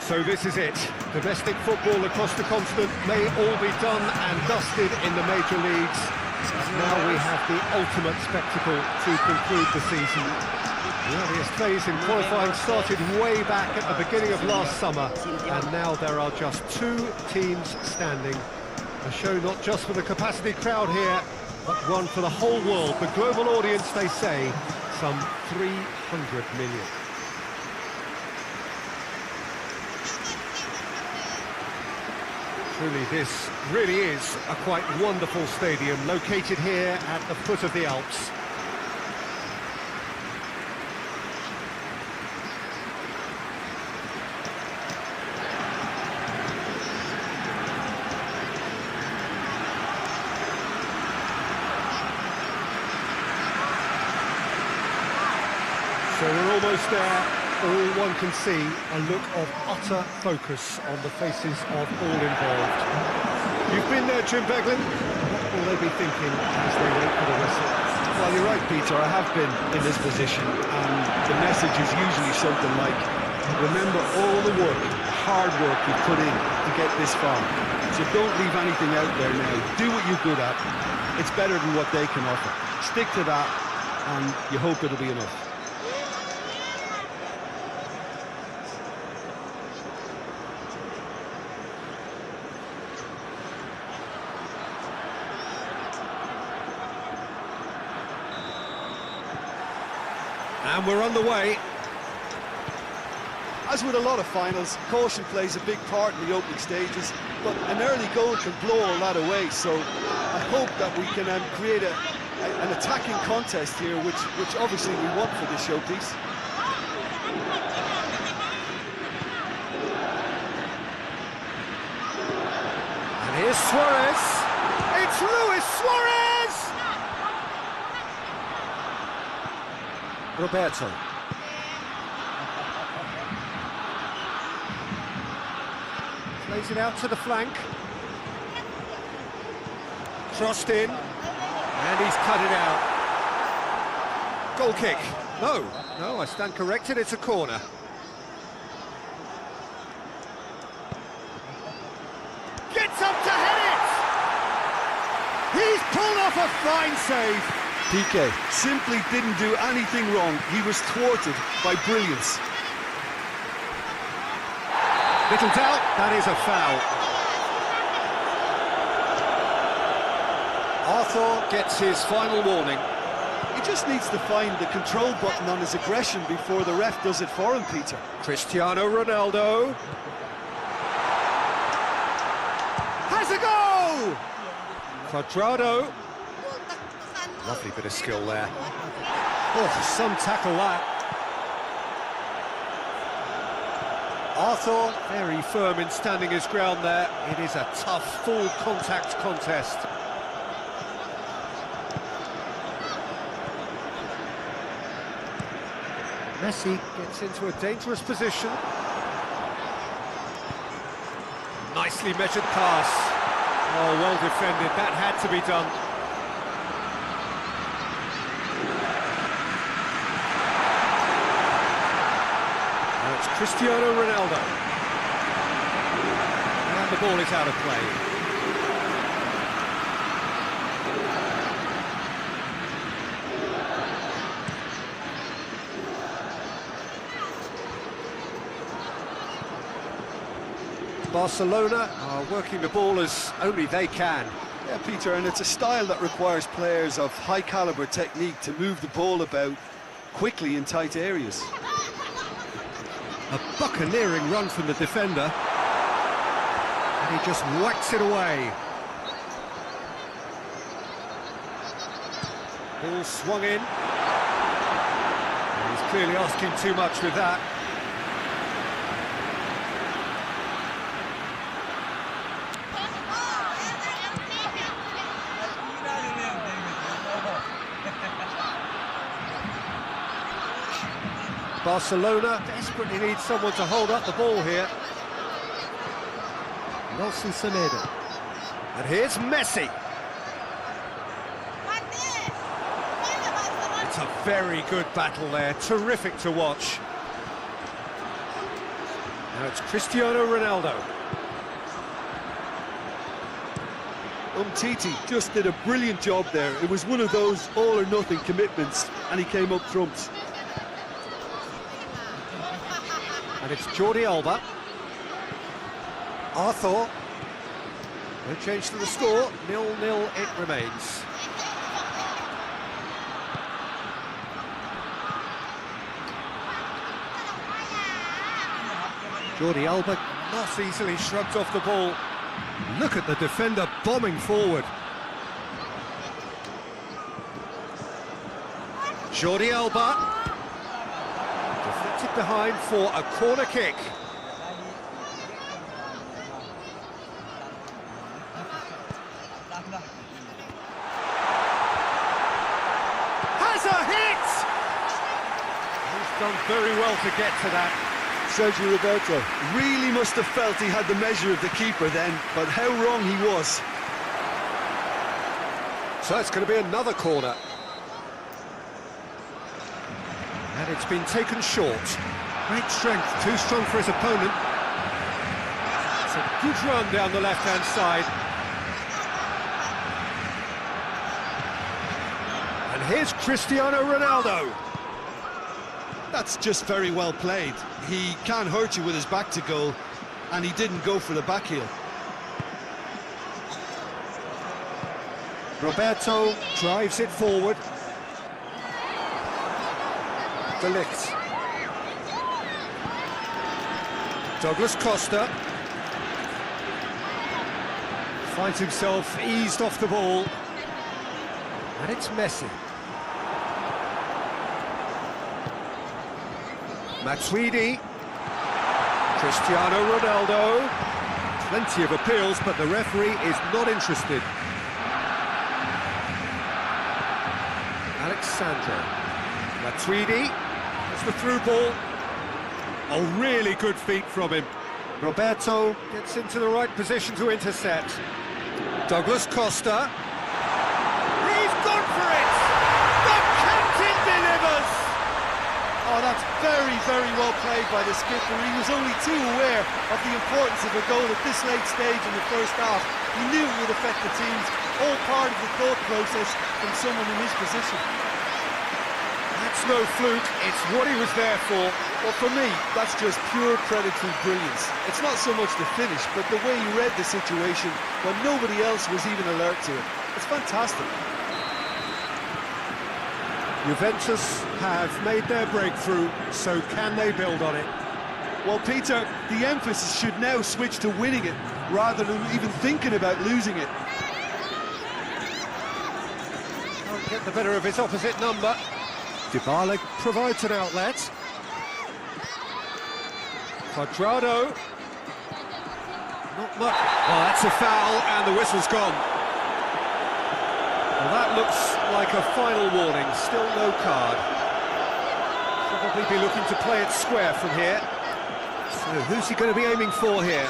So this is it. Domestic football across the continent may all be done and dusted in the major leagues. Now we have the ultimate spectacle to conclude the season. The earliest phase in qualifying started way back at the beginning of last summer, and now there are just 2 teams standing. A show not just for the capacity crowd here, but one for the whole world. The global audience, they say, some 300 million. Truly, this really is a quite wonderful stadium, located here at the foot of the Alps. So we're almost there. All one can see a look of utter focus on the faces of all involved. You've been there, Jim Beglin. What will they be thinking as they wait for the whistle? Well, you're right, Peter. I have been in this position, and the message is usually something like, remember all the work, hard work you've put in to get this far. So don't leave anything out there now. Do what you're good at. It's better than what they can offer. Stick to that, and you hope it'll be enough. And we're on the way. As with a lot of finals, caution plays a big part in the opening stages, but an early goal can blow all that away, so I hope that we can create an attacking contest here, which obviously we want for this showpiece. And here's Suarez. It's Luis Suarez! Roberto. Plays it out to the flank. Crossed in. And he's cut it out. Goal kick. No, I stand corrected, it's a corner. Gets up to head it! He's pulled off a fine save. PK simply didn't do anything wrong. He was thwarted by brilliance. Little doubt, that is a foul. Arthur gets his final warning. He just needs to find the control button on his aggression before the ref does it for him, Peter. Cristiano Ronaldo. Has a goal! Quadrado. Lovely bit of skill there. Oh, some tackle that. Arthur, very firm in standing his ground there. It is a tough, full contact contest. Messi gets into a dangerous position. Nicely measured pass. Oh, well defended. That had to be done. Cristiano Ronaldo. And the ball is out of play. Barcelona are working the ball as only they can. Yeah, Peter, and it's a style that requires players of high-caliber technique to move the ball about quickly in tight areas. A buccaneering run from the defender, and he just whacks it away. Ball swung in. And he's clearly asking too much with that. Barcelona desperately needs someone to hold up the ball here. Nelson Semedo. And here's Messi. It's a very good battle there, terrific to watch. Now it's Cristiano Ronaldo. Titi just did a brilliant job there. It was one of those all-or-nothing commitments, and he came up trumps. And it's Jordi Alba. Arthur. No change to the score. 0-0 it remains. Jordi Alba not easily shrugged off the ball. Look at the defender bombing forward. Jordi Alba. Deflected behind for a corner kick. Has a hit! He's done very well to get to that. Sergio Roberto really must have felt he had the measure of the keeper then, but how wrong he was. So it's going to be another corner. And it's been taken short. Great strength, too strong for his opponent. It's a good run down the left-hand side. And here's Cristiano Ronaldo. That's just very well played. He can't hurt you with his back to goal, and he didn't go for the back heel. Roberto drives it forward. De Ligt. Douglas Costa finds himself eased off the ball. And it's Messi. Matuidi, Cristiano Ronaldo, plenty of appeals, but the referee is not interested. Alexandro, Matuidi, that's the through ball. Oh, really good feet from him. Roberto gets into the right position to intercept. Douglas Costa, he's gone for it! The captain delivers! Oh, that's very, very well played by the skipper. He was only too aware of the importance of a goal at this late stage in the first half. He knew it would affect the teams, all part of the thought process from someone in his position. That's no fluke, it's what he was there for. Well, for me, that's just pure predatory brilliance. It's not so much the finish, but the way he read the situation when nobody else was even alert to it. It's fantastic. Juventus have made their breakthrough, so can they build on it? Well, Peter, the emphasis should now switch to winning it, rather than even thinking about losing it. Can't get the better of his opposite number. Dybala provides an outlet. Quadrado. Not much. Oh, that's a foul, and the whistle's gone. Well, that looks like a final warning, still no card. Probably be looking to play it square from here. So who's he going to be aiming for here?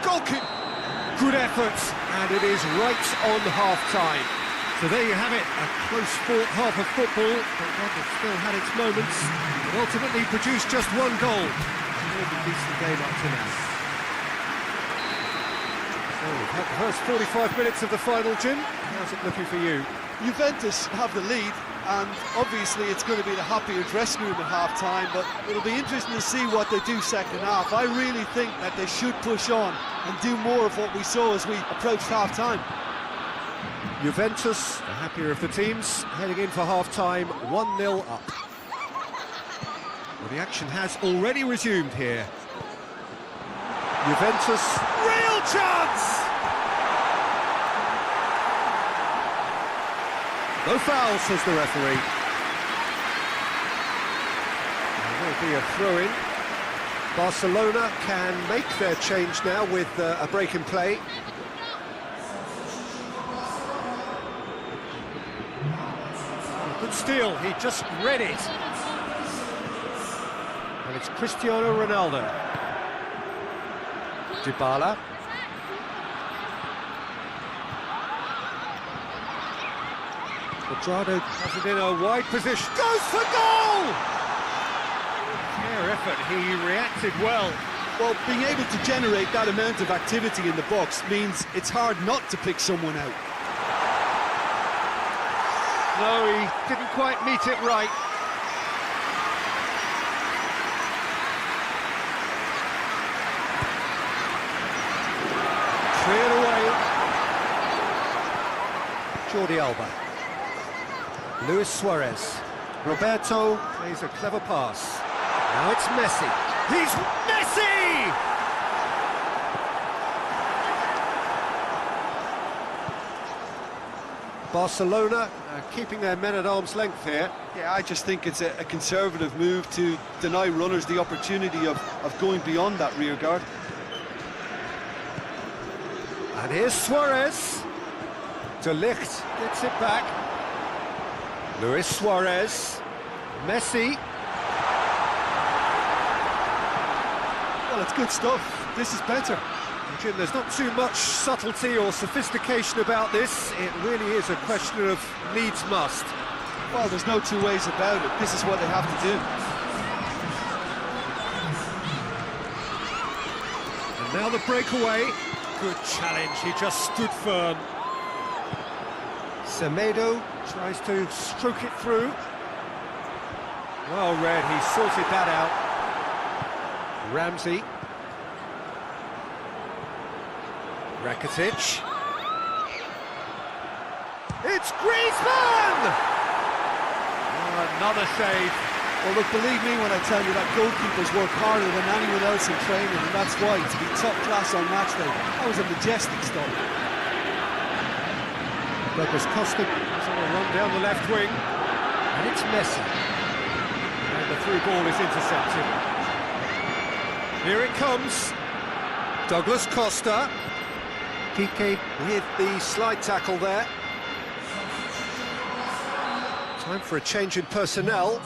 Goal kick! Good effort, and it is right on half-time. So there you have it, a close-fought half of football, but one that still had its moments, and ultimately produced just one goal. A decent game up to now. So we've had the first 45 minutes of the final, Jim. How's it looking for you? Juventus have the lead, and obviously it's going to be the happier dressing room at half-time, but it'll be interesting to see what they do second half. I really think that they should push on and do more of what we saw as we approached half-time. Juventus, the happier of the teams, heading in for half-time, 1-0 up. Well, the action has already resumed here. Juventus, real chance! No foul, says the referee. There will be a throw-in. Barcelona can make their change now with a break in play. Good steal, he just read it. And it's Cristiano Ronaldo. Dybala. Quadrado has it in a wide position, goes for goal! Fair effort, he reacted well. Well, being able to generate that amount of activity in the box means it's hard not to pick someone out. No, he didn't quite meet it right. Cleared away. Jordi Alba. Luis Suarez. Roberto plays a clever pass. Now it's Messi. He's Messi! Barcelona keeping their men at arm's length here. Yeah, I just think it's a conservative move to deny runners the opportunity of going beyond that rear guard. And here's Suarez. De Ligt gets it back. Luis Suarez. Messi. Well, it's good stuff. This is better. Jim, there's not too much subtlety or sophistication about this. It really is a question of needs must. Well, there's no two ways about it. This is what they have to do. And now the breakaway. Good challenge, he just stood firm. Semedo tries to stroke it through. Well read, he sorted that out. Ramsey. Rakitic. It's Griezmann! Oh, another save. Well, look, believe me when I tell you that goalkeepers work harder than anyone else in training, and that's why, to be top class on match day, that was a majestic stop. Douglas Costa is on a run down the left wing, and it's Messi. And the through ball is intercepted. Here it comes. Douglas Costa. Piqué with the slide tackle there. Time for a change in personnel.